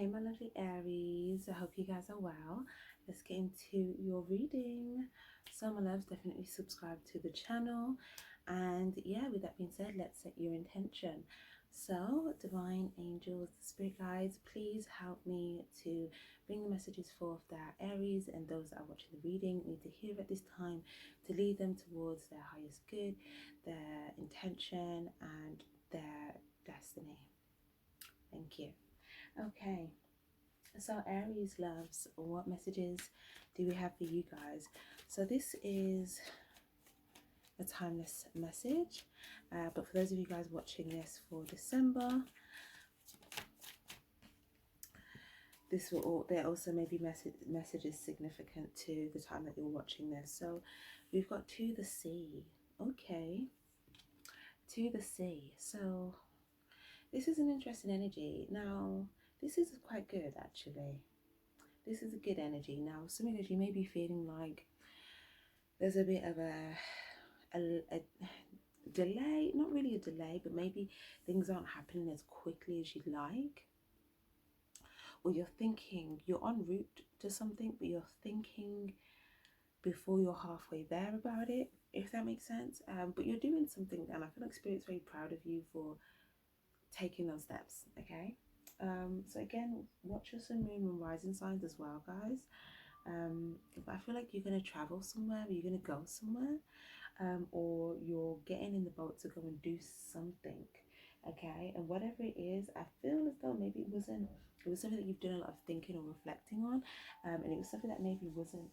Hey my lovely Aries, I hope you guys are well. Let's get into your reading. So my loves, definitely subscribe to the channel, and yeah, with that being said, let's set your intention. So divine angels, spirit guides, please help me to bring the messages forth that Aries and those that are watching the reading need to hear at this time, to lead them towards their highest good, their intention and their destiny. Thank you. Okay, so Aries loves, what messages do we have for you guys? So this is a timeless message, but for those of you guys watching this for December, this will there also may be messages significant to the time that you're watching this. So we've got to the sea. Okay, to the sea. So this is an interesting energy. Now this is quite good actually. This is a good energy. Now, some of you may be feeling like there's a bit of a delay, not really a delay, but maybe things aren't happening as quickly as you'd like. Or you're thinking, you're en route to something, but you're thinking before you're halfway there about it, if that makes sense. But you're doing something, and I feel like Spirit's very proud of you for taking those steps, okay? So again, watch your sun, moon, and rising signs as well, guys. But I feel like you're going to travel somewhere, or you're going to go somewhere, or you're getting in the boat to go and do something, okay? And whatever it is, I feel as though maybe it was something that you've done a lot of thinking or reflecting on, and it was something that maybe wasn't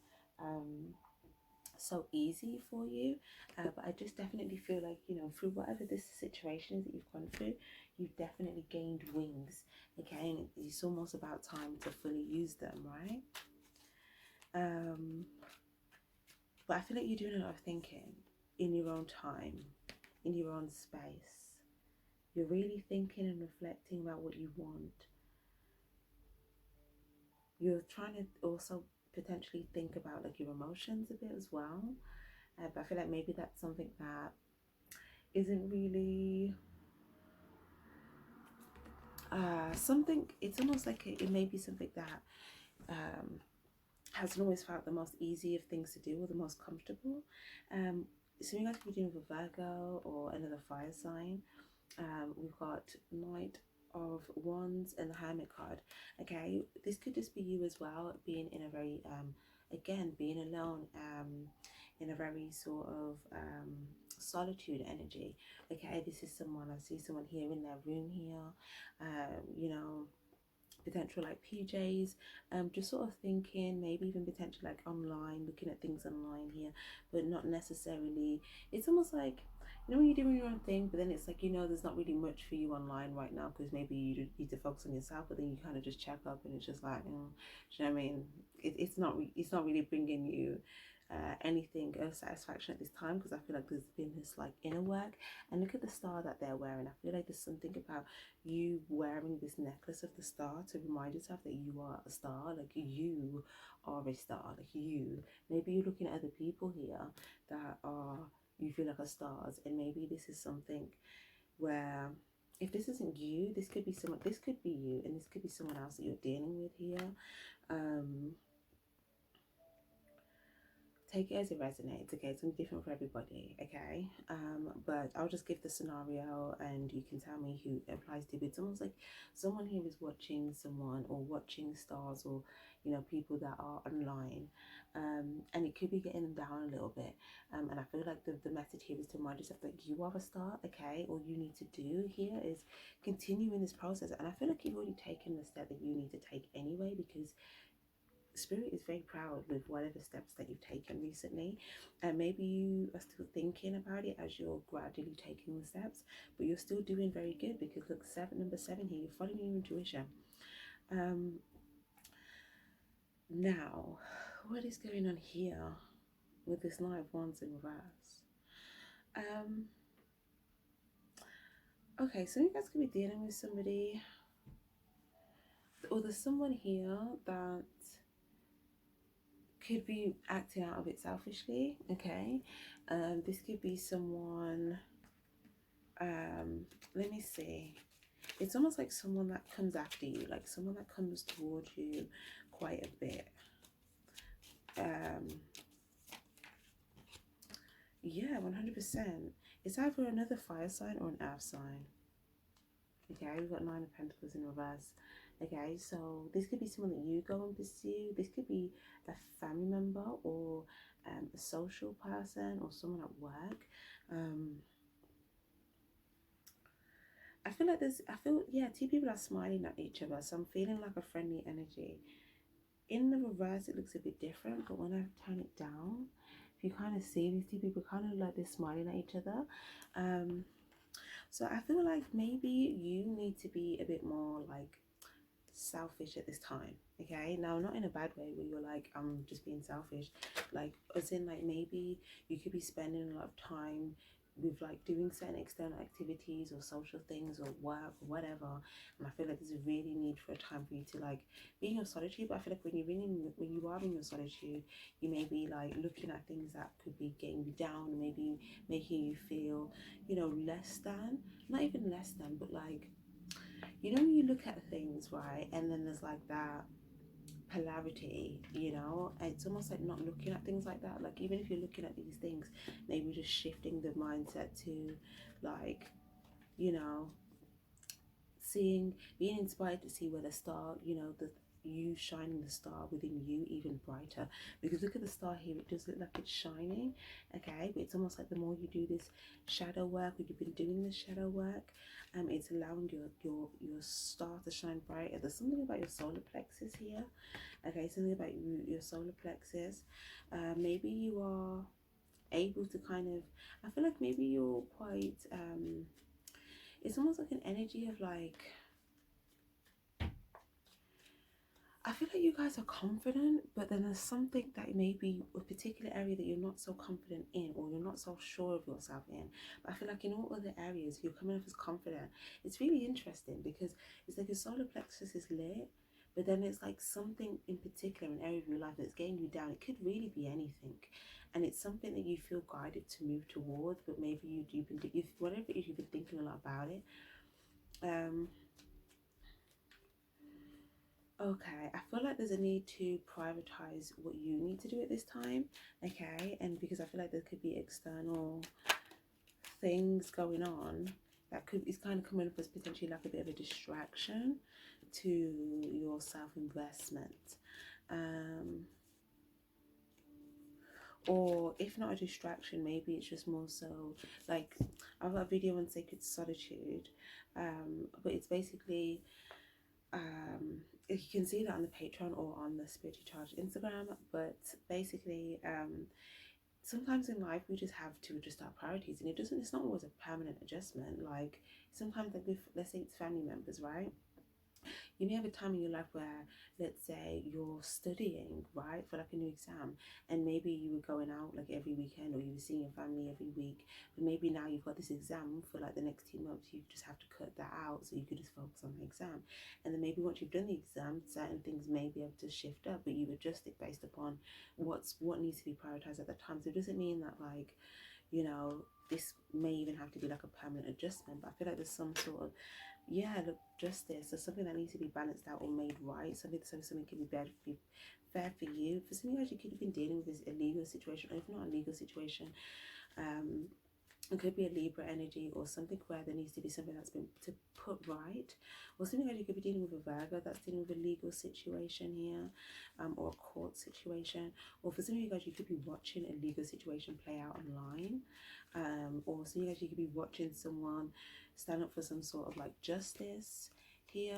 so easy for you, but I just definitely feel like, you know, through whatever this situation is that you've gone through, you've definitely gained wings, okay? And it's almost about time to fully use them, right? But I feel like you're doing a lot of thinking in your own time, in your own space. You're really thinking and reflecting about what you want. You're trying to also potentially think about like your emotions a bit as well. But I feel like maybe that's something that isn't really something. It's almost like it may be something that hasn't always felt the most easy of things to do or the most comfortable. So you guys could be dealing with a Virgo or another fire sign. We've got Knight of Wands and the Hermit card. Okay, this could just be you as well, being in a very again, being alone, in a very sort of solitude energy. Okay, this is someone, I see someone here in their room here, you know, potential like PJs, just sort of thinking, maybe even potentially like online, looking at things online here, but not necessarily. It's almost like, you know, when you're doing your own thing, but then it's like, you know, there's not really much for you online right now because maybe you need to focus on yourself, but then you kind of just check up and it's just like, do you know what I mean? It's not really bringing you anything of satisfaction at this time, because I feel like there's been this like inner work. And look at the star that they're wearing. I feel like there's something about you wearing this necklace of the star to remind yourself that you are a star, like you are a star, like you. Maybe you're looking at other people here that are, you feel like are stars, and maybe this is something where, if this isn't you, this could be someone, this could be you, and this could be someone else that you're dealing with here. Take it as it resonates, okay? It's gonna be different for everybody, okay? But I'll just give the scenario and you can tell me who it applies to. But it's almost like someone here is watching someone, or watching stars, or, you know, people that are online, and it could be getting them down a little bit. And I feel like the message here is to remind yourself that you are a star, okay? All you need to do here is continue in this process. And I feel like you've already taken the step that you need to take anyway, because Spirit is very proud with whatever steps that you've taken recently, and maybe you are still thinking about it as you're gradually taking the steps, but you're still doing very good, because look, number seven here, you're following your intuition. Now, what is going on here with this Knight of Wands in reverse? Okay, so you guys could be dealing with somebody, or there's someone here that could be acting out of it selfishly, okay? This could be someone, let me see. It's almost like someone that comes after you, like someone that comes towards you quite a bit. Yeah, 100%. It's either another fire sign or an earth sign. Okay, we've got Nine of Pentacles in reverse. Okay, so this could be someone that you go and pursue. This could be a family member or a social person or someone at work. I feel like yeah, two people are smiling at each other. So I'm feeling like a friendly energy. In the reverse, it looks a bit different, but when I turn it down, if you kind of see these two people kind of like they're smiling at each other. So I feel like maybe you need to be a bit more like selfish at this time. Okay, now not in a bad way where you're like I'm just being selfish, like as in like maybe you could be spending a lot of time with like doing certain external activities or social things or work or whatever, and I feel like there's a really need for a time for you to like be in your solitude. But I feel like when you are in your solitude, you may be like looking at things that could be getting you down, maybe making you feel, you know, less than, not even less than, but like, you know, when you look at things, right, and then there's like that polarity, you know, it's almost like not looking at things like that. Like, even if you're looking at these things, maybe just shifting the mindset to, like, you know, being inspired to see where the star, you know, the you shining the star within you even brighter, because look at the star here, it does look like it's shining. Okay, but it's almost like the more you do this shadow work, or you've been doing this shadow work, it's allowing your star to shine brighter. There's something about your solar plexus here. Okay, something about your solar plexus. Maybe you are able to kind of, I feel like maybe you're quite it's almost like an energy of like, I feel like you guys are confident, but then there's something that maybe a particular area that you're not so confident in, or you're not so sure of yourself in. But I feel like in all other areas, you're coming off as confident. It's really interesting because it's like your solar plexus is lit, but then it's like something in particular, an area of your life that's getting you down. It could really be anything. And it's something that you feel guided to move towards, but maybe whatever it is, you've been thinking a lot about it. Okay, I feel like there's a need to prioritize what you need to do at this time. Okay, and because I feel like there could be external things going on that could is kind of coming up as potentially like a bit of a distraction to your self-investment. Or if not a distraction, maybe it's just more so like, I've got a video on sacred solitude, but it's basically you can see that on the Patreon or on the Spiritually Charged Instagram. But basically, sometimes in life we just have to adjust our priorities, and it's not always a permanent adjustment. Like sometimes, like with, let's say it's family members, right? You may have a time in your life where, let's say you're studying, right, for like a new exam, and maybe you were going out like every weekend, or you were seeing your family every week, but maybe now you've got this exam for like the next 2 months, you just have to cut that out so you could just focus on the exam. And then maybe once you've done the exam, certain things may be able to shift up, but you adjust it based upon what needs to be prioritized at the time. So it doesn't mean that, like, you know, this may even have to be like a permanent adjustment, but I feel like there's some sort of, yeah, look, justice. There's something that needs to be balanced out or made right. Something can be better, be fair for you. For some of you guys, you could have been dealing with this illegal situation, or if not a legal situation, it could be a Libra energy or something where there needs to be something that's been to put right, or something that you could be dealing with a Virgo that's dealing with a legal situation here, or a court situation. Or for some of you guys, you could be watching a legal situation play out online, or some of you guys, you could be watching someone stand up for some sort of like justice here.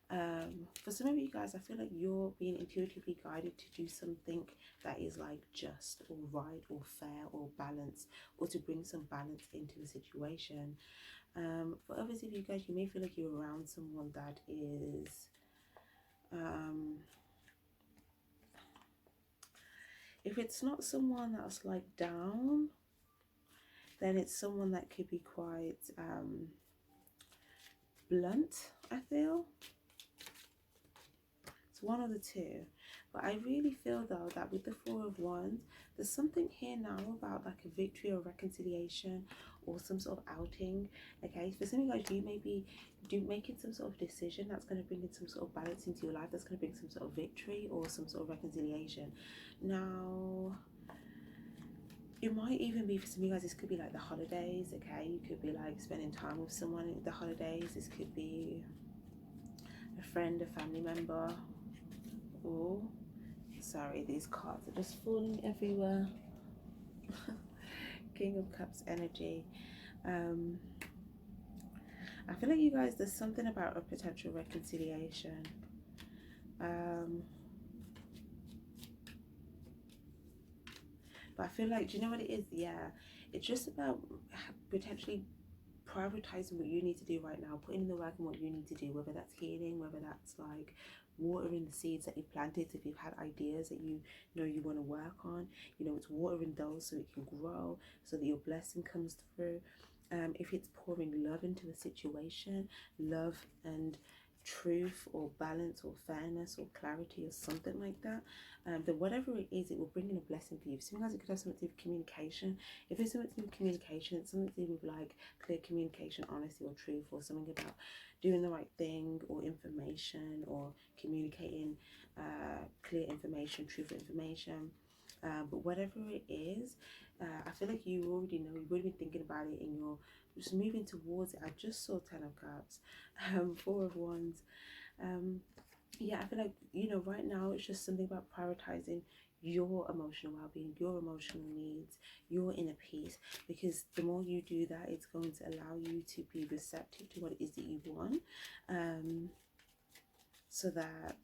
For some of you guys, I feel like you're being intuitively guided to do something that is like just or right or fair or balanced, or to bring some balance into the situation. For others of you guys, you may feel like you're around someone that is if it's not someone that's like down, then it's someone that could be quite blunt, I feel. It's one of the two. But I really feel though that with the Four of Wands, there's something here now about like a victory or reconciliation, or some sort of outing. Okay, for some of you guys, you may be making some sort of decision that's going to bring in some sort of balance into your life, that's going to bring some sort of victory or some sort of reconciliation. Now, it might even be, for some of you guys, this could be like the holidays. Okay, you could be like spending time with someone at the holidays. This could be a friend, a family member. Oh, sorry, these cards are just falling everywhere. King of Cups energy. I feel like you guys, there's something about a potential reconciliation. But I feel like, do you know what it is? Yeah, it's just about potentially prioritizing what you need to do right now, putting in the work on what you need to do, whether that's healing, whether that's like watering the seeds that you've planted. If you've had ideas that you know you want to work on, you know, it's watering those so it can grow, so that your blessing comes through. If it's pouring love into a situation, love and truth or balance or fairness or clarity or something like that, then whatever it is, it will bring in a blessing for you. Sometimes it could have something to do with communication. If it's something to do with communication, it's something to do with like clear communication, honesty or truth, or something about doing the right thing or information or communicating clear information, truthful information. But whatever it is, I feel like you already know, you've already been thinking about it and you're just moving towards it. I just saw 10 of Cups, 4 of Wands. Yeah, I feel like, you know, right now it's just something about prioritizing your emotional well-being, your emotional needs, your inner peace, because the more you do that, it's going to allow you to be receptive to what it is that you want, so that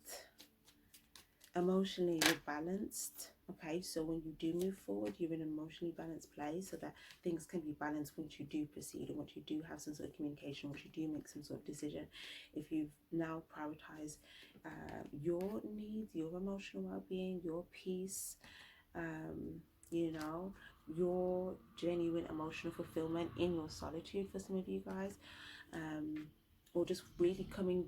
emotionally you're balanced. Okay, so when you do move forward, you're in an emotionally balanced place, so that things can be balanced once you do proceed, and once you do have some sort of communication, once you do make some sort of decision. If you've now prioritized your needs, your emotional well-being, your peace, you know, your genuine emotional fulfillment in your solitude, for some of you guys, or just really coming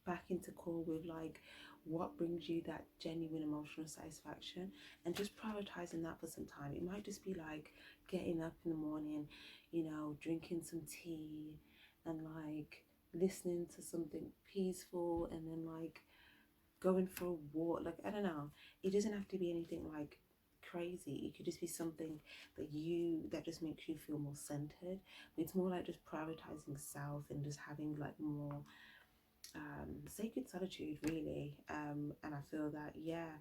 back into core with like what brings you that genuine emotional satisfaction, and just prioritizing that for some time. It might just be like getting up in the morning, you know, drinking some tea and like listening to something peaceful, and then like going for a walk. Like, I don't know, it doesn't have to be anything like crazy. It could just be something that just makes you feel more centered. It's more like just prioritizing self and just having like more sacred solitude, really. And I feel that, yeah,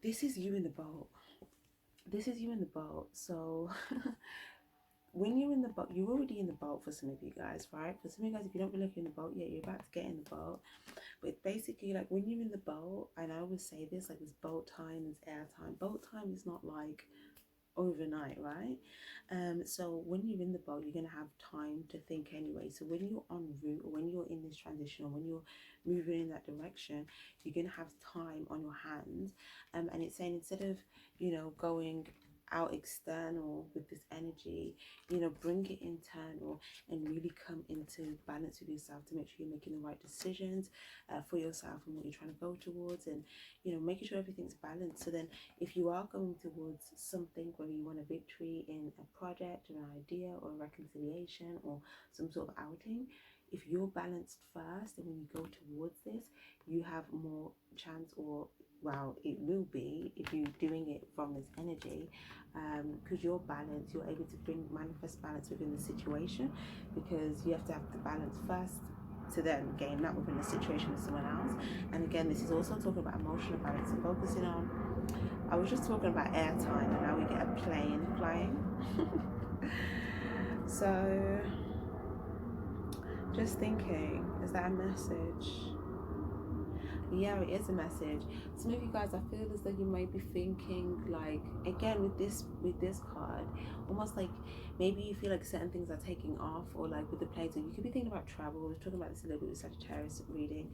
this is you in the boat. This is you in the boat. So when you're in the boat, you're already in the boat for some of you guys, right? For some of you guys, if you don't feel like you're in the boat yet, you're about to get in the boat. But basically, like when you're in the boat, and I always say this, like there's boat time, there's air time. Boat time is not like overnight, right? So when you're in the boat, you're gonna have time to think anyway. So when you're en route, or when you're in this transition, or when you're moving in that direction, you're gonna have time on your hands. And it's saying, instead of, you know, going out external with this energy, you know, bring it internal and really come into balance with yourself, to make sure you're making the right decisions for yourself and what you're trying to go towards, and, you know, making sure everything's balanced. So then if you are going towards something, whether you want a victory in a project or an idea or a reconciliation or some sort of outing, if you're balanced first, and when you go towards this, you have more chance, or well, it will be, if you're doing it from this energy, because you're balanced, you're able to manifest balance within the situation, because you have to have the balance first to then gain that within the situation with someone else. And again, this is also talking about emotional balance and focusing on, I was just talking about airtime, and now we get a plane flying. So just thinking, is that a message? Yeah, it is a message. Some of you guys, I feel as though you might be thinking, like, again with this card, almost like maybe you feel like certain things are taking off, or like with the planes, or you could be thinking about travel. We're talking about this a little bit with Sagittarius reading,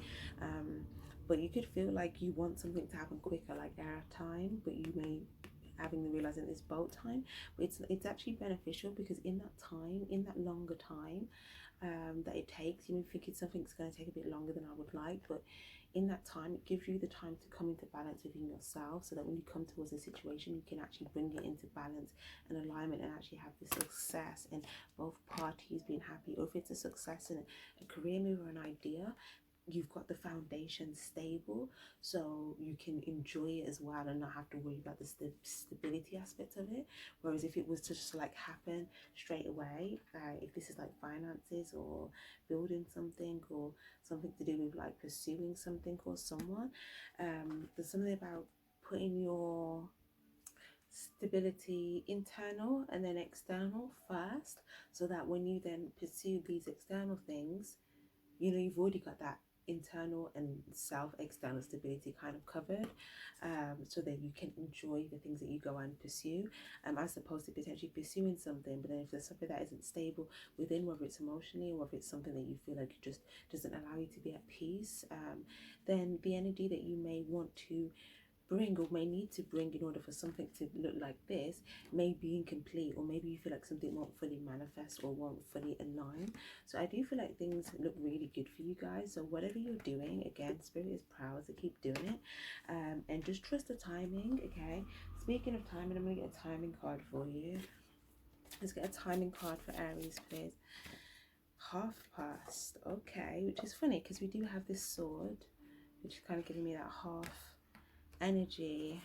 but you could feel like you want something to happen quicker, like air time, but you may having the realizing it's boat time. But it's actually beneficial, because in that time, in that longer time that it takes, you may think something's going to take a bit longer than I would like, but in that time, it gives you the time to come into balance within yourself, so that when you come towards a situation, you can actually bring it into balance and alignment and actually have this success and both parties being happy. Or if it's a success in a career move or an idea, you've got the foundation stable, so you can enjoy it as well and not have to worry about the stability aspect of it. Whereas if it was to just like happen straight away, if this is like finances or building something or something to do with like pursuing something or someone, there's something about putting your stability internal and then external first, so that when you then pursue these external things, you know, you've already got that internal and external stability kind of covered, so that you can enjoy the things that you go and pursue, as opposed to potentially pursuing something, but then if there's something that isn't stable within, whether it's emotionally or if it's something that you feel like it just doesn't allow you to be at peace, then the energy that you may want to bring or may need to bring in order for something to look like this may be incomplete, or maybe you feel like something won't fully manifest or won't fully align. So I do feel like things look really good for you guys. So whatever you're doing, again, spirit is proud, so keep doing it, and just trust the timing. Okay, speaking of timing, I'm gonna get a timing card for you. Let's get a timing card for Aries, please. Half past. Okay, which is funny because we do have this sword, which is kind of giving me that half energy.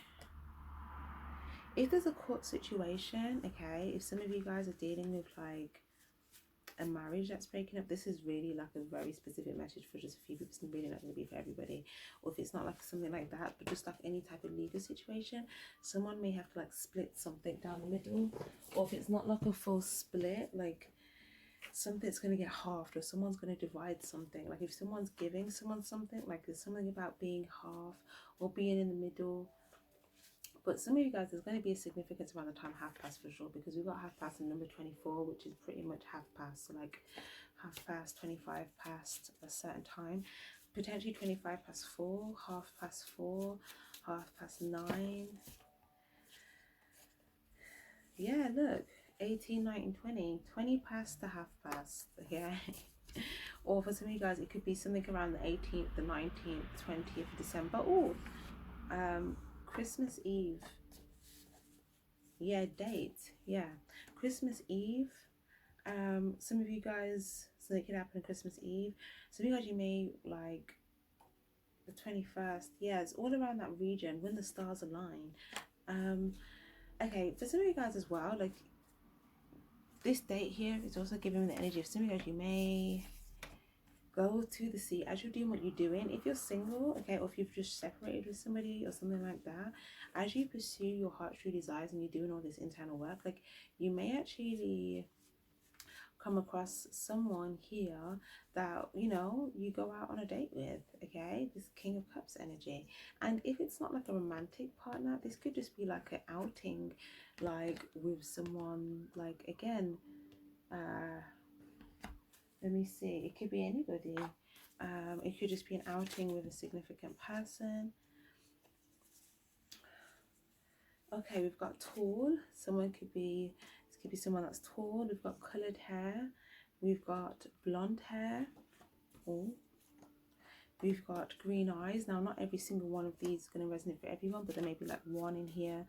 If there's a court situation, okay, if some of you guys are dealing with like a marriage that's breaking up, this is really like a very specific message for just a few people. It's really not going to be for everybody. Or if it's not like something like that, but just like any type of legal situation, someone may have to like split something down the middle. Or if it's not like a full split, like something's going to get halved, or someone's going to divide something. Like if someone's giving someone something, like there's something about being half or being in the middle. But some of you guys, there's going to be a significant amount of time half past for sure, because we've got half past in number 24, which is pretty much half past. So like half past, 25 past a certain time, potentially 25 past 4, half past 4, half past 9. Yeah, look, 18, 19, 20, 20 past to half past. Yeah. Or for some of you guys, it could be something around the 18th, the 19th, 20th of December. Oh, Christmas Eve. Yeah, date. Yeah, Christmas Eve. Some of you guys, so it could happen on Christmas Eve. Some of you guys, you may like the 21st. Yeah, it's all around that region when the stars align. Okay, for some of you guys as well, like this date here is also giving the energy of some of you guys, you may go to the sea as you're doing what you're doing. If you're single, okay, or if you've just separated with somebody or something like that, as you pursue your heart's true desires and you're doing all this internal work, like you may actually come across someone here that, you know, you go out on a date with. Okay, this King of Cups energy. And if it's not like a romantic partner, this could just be like an outing, like with someone, like again, let me see, it could be anybody. It could just be an outing with a significant person. Okay, we've got tall. Someone could be, this could be someone that's tall. We've got coloured hair. We've got blonde hair. Oh, we've got green eyes. Now, not every single one of these is going to resonate for everyone, but there may be like one in here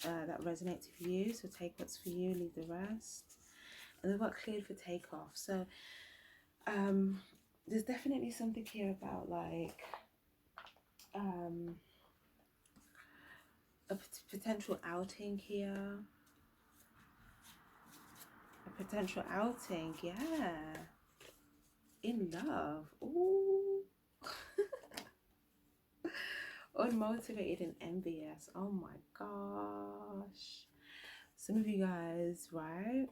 that resonates with you. So take what's for you, leave the rest. And we've got cleared for takeoff. So there's definitely something here about like a potential outing here. A potential outing, yeah. In love. Ooh. Unmotivated and envious. Oh my gosh. Some of you guys, right?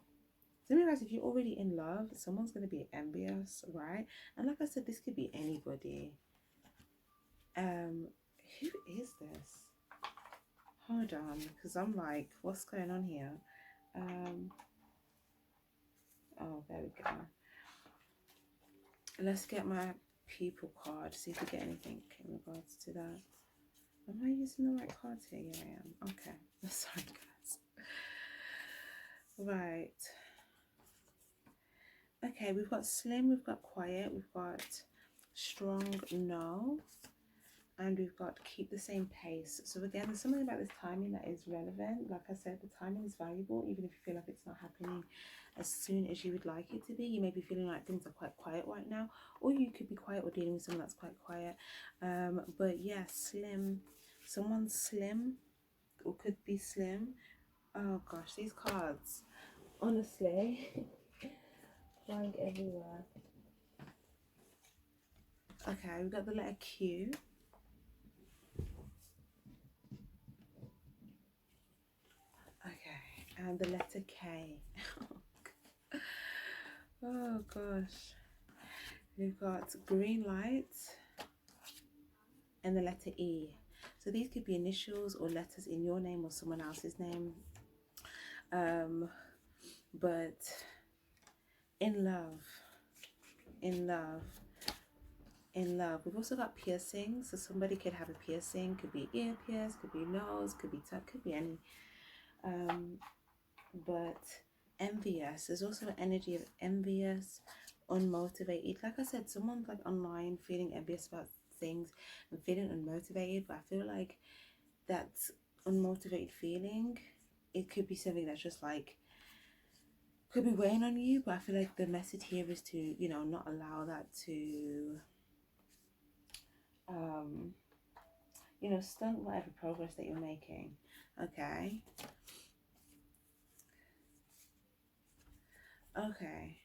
Some of you guys, if you're already in love, someone's going to be envious, right? And like I said, this could be anybody. Who is this? Hold on, because I'm like, what's going on here? Oh, there we go. Let's get my people card, see if we get anything in regards to that. Am I using the right cards here? Yeah, I am. Okay. Sorry, guys. Right. Okay, we've got slim, we've got quiet, we've got strong, no. and we've got keep the same pace. So again, there's something about this timing that is relevant. Like I said, the timing is valuable, even if you feel like it's not happening as soon as you would like it to be. You may be feeling like things are quite quiet right now, or you could be quiet or dealing with someone that's quite quiet. But yeah, slim, someone slim, or could be slim. Oh gosh, these cards, honestly, flying everywhere. Okay, we've got the letter Q. Okay, and the letter K. Oh gosh. We've got green light and the letter E. So these could be initials or letters in your name or someone else's name. But in love, in love, in love. We've also got piercings. So somebody could have a piercing, could be ear pierce, could be nose, could be tongue, could be any. But envious. There's also an energy of envious, unmotivated. Like I said, someone's like online feeling envious about things and feeling unmotivated. But I feel like that unmotivated feeling, it could be something that's just like could be weighing on you. But I feel like the message here is to, you know, not allow that to you know, stunt whatever progress that you're making. Okay. Okay.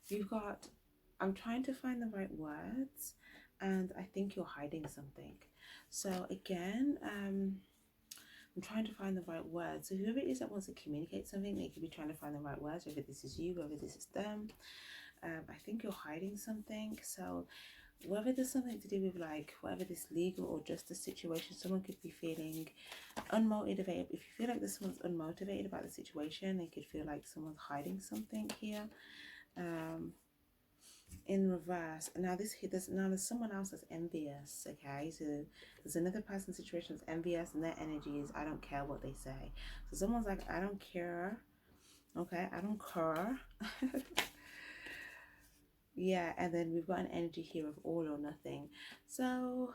You've got, I'm trying to find the right words, and I think you're hiding something. So again, I'm trying to find the right words. So whoever it is that wants to communicate something, they could be trying to find the right words, whether this is you, whether this is them. I think you're hiding something. So whether there's something to do with like whatever this legal or justice situation, someone could be feeling unmotivated. If you feel like this someone's unmotivated about the situation, they could feel like someone's hiding something here. In reverse, and now there's someone else that's envious. Okay, so there's another person's situation that's envious, and their energy is I don't care what they say. So someone's like I don't care. Okay, I don't care. Yeah, and then we've got an energy here of all or nothing. So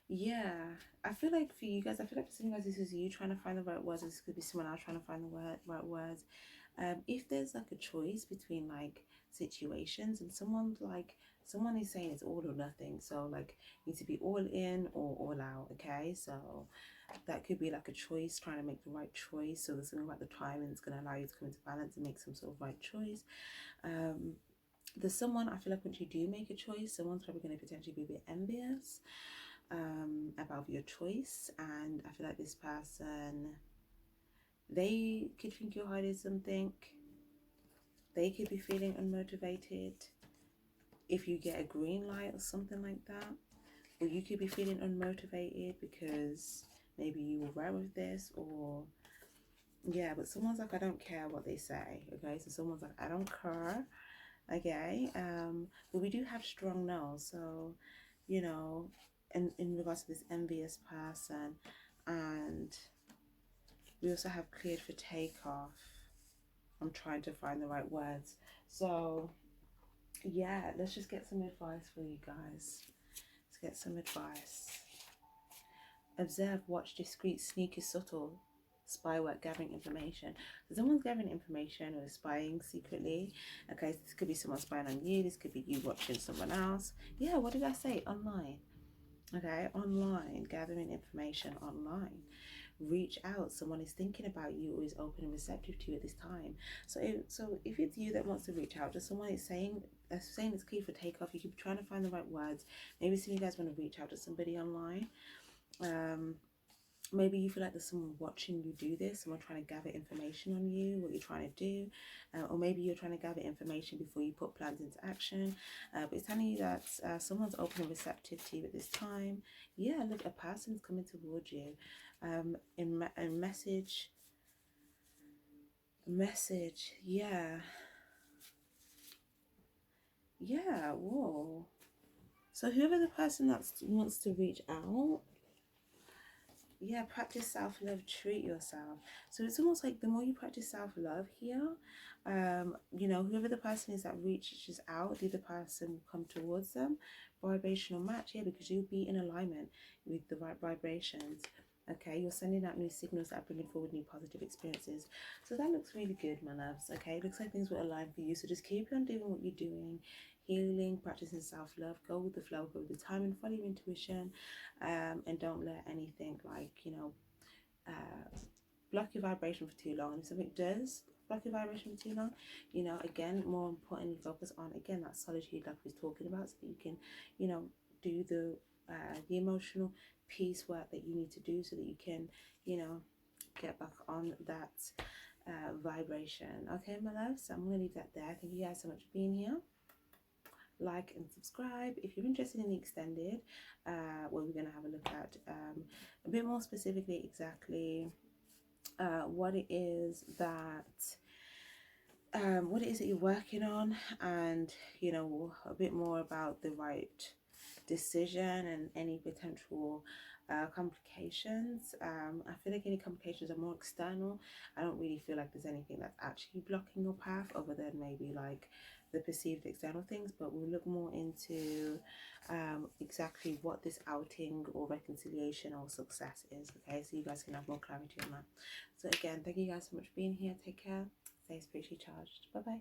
yeah, I feel like for you guys, I feel like for some guys, this is you trying to find the right words. This could be someone else trying to find the right words. If there's like a choice between like situations, and someone is saying it's all or nothing, so like you need to be all in or all out. Okay, so that could be like a choice, trying to make the right choice. So there's something about the timing that's going to allow you to come into balance and make some sort of right choice. There's someone, I feel like once you do make a choice, someone's probably going to potentially be a bit envious about your choice, and I feel like this person, they could think you're hiding something. They could be feeling unmotivated if you get a green light or something like that, or you could be feeling unmotivated because maybe you were right with this, or yeah, but someone's like I don't care what they say. Okay, so someone's like I don't care. Okay, but we do have strong no's, so you know, in regards to this envious person, and we also have cleared for takeoff. I'm trying to find the right words. So yeah, let's just get some advice for you guys. Let's get some advice. Observe, watch, discreet, sneaky, subtle, spy work, gathering information. So someone's gathering information or spying secretly. Okay, so this could be someone spying on you. This could be you watching someone else. Yeah, what did I say? Online. Okay, online, gathering information online. Reach out. Someone is thinking about you or is open and receptive to you at this time. So if it's you that wants to reach out to someone, is saying it's clear for takeoff. You keep trying to find the right words. Maybe some of you guys want to reach out to somebody online. Maybe you feel like there's someone watching you do this, someone trying to gather information on you, what you're trying to do, or maybe you're trying to gather information before you put plans into action. But it's telling you that someone's open and receptive to you at this time. Yeah, look, a person's coming towards you. Message, yeah, whoa. So whoever the person that wants to reach out, Yeah, practice self-love, treat yourself. So it's almost like the more you practice self-love here, whoever the person is that reaches out, the other person will come towards them. Vibrational match, yeah, because you'll be in alignment with the right vibrations. Okay, you're sending out new signals that are bringing forward new positive experiences. So that looks really good, my loves. Okay, it looks like things will align for you. So just keep on doing what you're doing, healing, practicing self-love, go with the flow, go with the time, and follow your intuition. And don't let anything like block your vibration for too long. And if something does block your vibration for too long, again, more importantly, focus on again that solitude like we was talking about, so that you can do the emotional peace work that you need to do, so that you can get back on that vibration. Okay, my love, so I'm gonna leave that there. Thank you guys so much for being here. Like and subscribe if you're interested in the extended, where we're going to have a look at a bit more specifically exactly what it is that you're working on, and a bit more about the right decision and any potential complications. I feel like any complications are more external. I don't really feel like there's anything that's actually blocking your path other than maybe like the perceived external things, but we'll look more into exactly what this outing or reconciliation or success is. Okay, so you guys can have more clarity on that. So again, thank you guys so much for being here. Take care, stay spiritually charged. Bye bye.